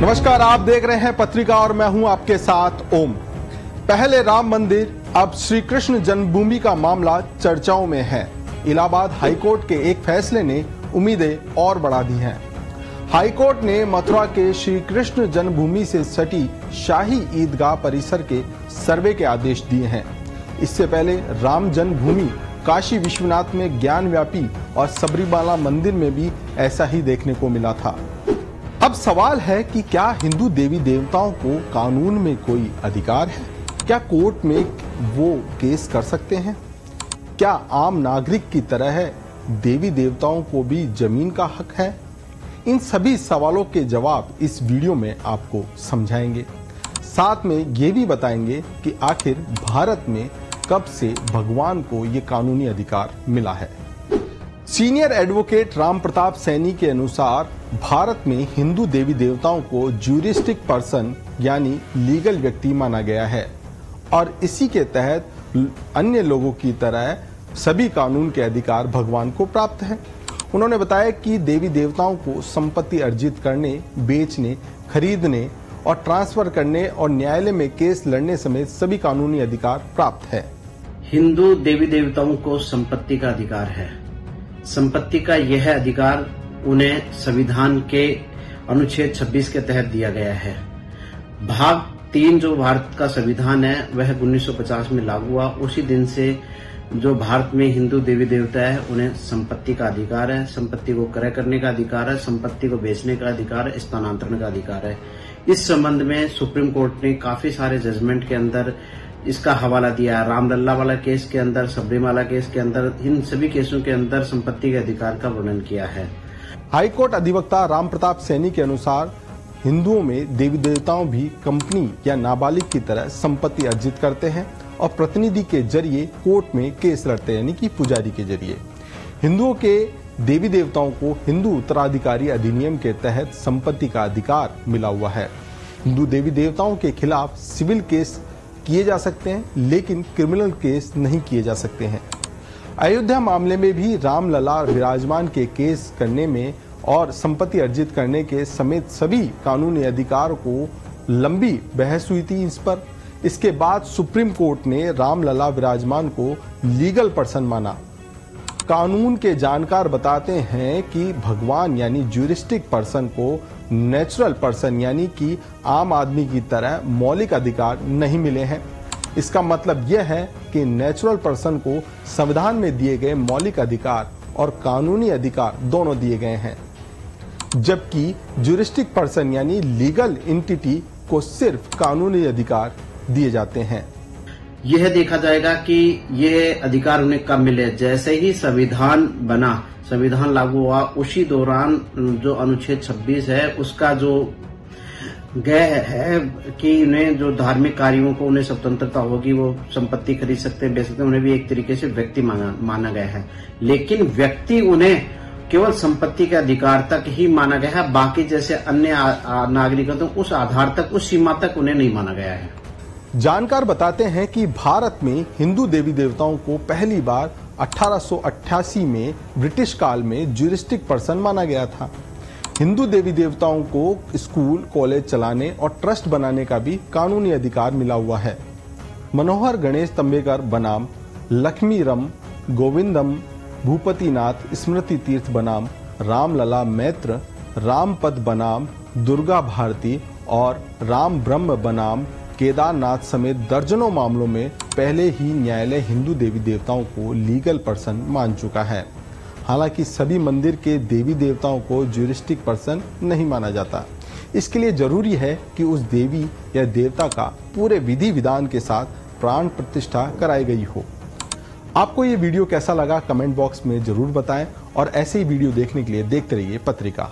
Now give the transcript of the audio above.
नमस्कार, आप देख रहे हैं पत्रिका और मैं हूं आपके साथ ओम। पहले राम मंदिर, अब श्री कृष्ण जन्मभूमि का मामला चर्चाओं में है। इलाहाबाद हाईकोर्ट के एक फैसले ने उम्मीदें और बढ़ा दी हैं। हाईकोर्ट ने मथुरा के श्री कृष्ण जन्मभूमि से सटी शाही ईदगाह परिसर के सर्वे के आदेश दिए हैं। इससे पहले राम जन्मभूमि काशी विश्वनाथ में ज्ञानव्यापी और सबरीमाला मंदिर में भी ऐसा ही देखने को मिला था। अब सवाल है कि क्या हिंदू देवी देवताओं को कानून में कोई अधिकार है? क्या कोर्ट में वो केस कर सकते हैं? क्या आम नागरिक की तरह देवी देवताओं को भी जमीन का हक है? इन सभी सवालों के जवाब इस वीडियो में आपको समझाएंगे। साथ में ये भी बताएंगे कि आखिर भारत में कब से भगवान को ये कानूनी अधिकार मिला है। सीनियर एडवोकेट राम प्रताप सैनी के अनुसार भारत में हिंदू देवी देवताओं को ज्यूरिस्टिक पर्सन यानी लीगल व्यक्ति माना गया है और इसी के तहत अन्य लोगों की तरह सभी कानून के अधिकार भगवान को प्राप्त है। उन्होंने बताया कि देवी देवताओं को संपत्ति अर्जित करने, बेचने, खरीदने और ट्रांसफर करने और न्यायालय में केस लड़ने समेत सभी कानूनी अधिकार प्राप्त है। हिंदू देवी देवताओं को संपत्ति का अधिकार है। संपत्ति का यह अधिकार उन्हें संविधान के अनुच्छेद 26 के तहत दिया गया है। भाग 3 जो भारत का संविधान है वह 1950 में लागू हुआ। उसी दिन से जो भारत में हिंदू देवी देवता है उन्हें संपत्ति का अधिकार है, संपत्ति को क्रय करने का अधिकार है, संपत्ति को बेचने का अधिकार है, स्थानांतरण का अधिकार है। इस संबंध में सुप्रीम कोर्ट ने काफी सारे जजमेंट के अंदर इसका हवाला दिया है। रामलला वाला केस के अंदर, सबरीमाला केस के अंदर, इन सभी केसों के अंदर संपत्ति के अधिकार का वर्णन किया है। हाईकोर्ट अधिवक्ता राम प्रताप सैनी के अनुसार हिंदुओं में देवी देवताओं भी कंपनी या नाबालिग की तरह संपत्ति अर्जित करते हैं और प्रतिनिधि के जरिए कोर्ट में केस लड़ते हैं, यानी कि पुजारी के जरिए। हिंदुओं के देवी देवताओं को हिंदू उत्तराधिकारी अधिनियम के तहत संपत्ति का अधिकार मिला हुआ है। हिंदू देवी देवताओं के खिलाफ सिविल केस किए जा सकते हैं, लेकिन क्रिमिनल केस नहीं किए जा सकते हैं। अयोध्या मामले में भी रामलला विराजमान के केस करने में और संपत्ति अर्जित करने के समेत सभी कानूनी अधिकार को लंबी बहस हुई थी इस पर। इसके बाद सुप्रीम कोर्ट ने रामलला विराजमान को लीगल पर्सन माना। कानून के जानकार बताते हैं कि भगवान यानी ज्यूरिस्टिक पर्सन को नेचुरल पर्सन यानी कि आम आदमी की तरह मौलिक अधिकार नहीं मिले हैं। इसका मतलब यह है कि नेचुरल पर्सन को संविधान में दिए गए मौलिक अधिकार और कानूनी अधिकार दोनों दिए गए हैं, जबकि ज्यूरिस्टिक पर्सन यानी लीगल एंटिटी को सिर्फ कानूनी अधिकार दिए जाते हैं। यह देखा जाएगा कि ये अधिकार उन्हें कब मिले। जैसे ही संविधान बना, संविधान लागू हुआ, उसी दौरान जो अनुच्छेद 26 है उसका जो गए है कि उन्हें जो धार्मिक कार्यों को उन्हें स्वतंत्रता होगी, वो संपत्ति खरीद सकते हैं, बेच सकते हैं, उन्हें भी एक तरीके से व्यक्ति माना गया है। लेकिन व्यक्ति उन्हें केवल संपत्ति के अधिकार तक ही माना गया है, बाकी जैसे अन्य नागरिकों तो उस आधार तक, उस सीमा तक उन्हें नहीं माना गया है। जानकार बताते हैं कि भारत में हिंदू देवी देवताओं को पहली बार 1888 में ब्रिटिश काल में ज्यूरिस्टिक पर्सन माना गया था। हिंदू देवी देवताओं को स्कूल, कॉलेज चलाने और ट्रस्ट बनाने का भी कानूनी अधिकार मिला हुआ है। मनोहर गणेश तंबेकर बनाम लक्ष्मीरम गोविंदम भूपतिनाथ स्मृति तीर्थ बनाम रामलला मैत्र, रामपद बनाम दुर्गा भारती और राम ब्रह्म बनाम केदारनाथ समेत दर्जनों मामलों में पहले ही न्यायालय हिंदू देवी देवताओं को लीगल पर्सन मान चुका है। हालांकि सभी मंदिर के देवी देवताओं को ज्यूरिस्टिक पर्सन नहीं माना जाता। इसके लिए जरूरी है कि उस देवी या देवता का पूरे विधि विधान के साथ प्राण प्रतिष्ठा कराई गई हो। आपको ये वीडियो कैसा लगा कमेंट बॉक्स में जरूर बताएं और ऐसे ही वीडियो देखने के लिए देखते रहिए पत्रिका।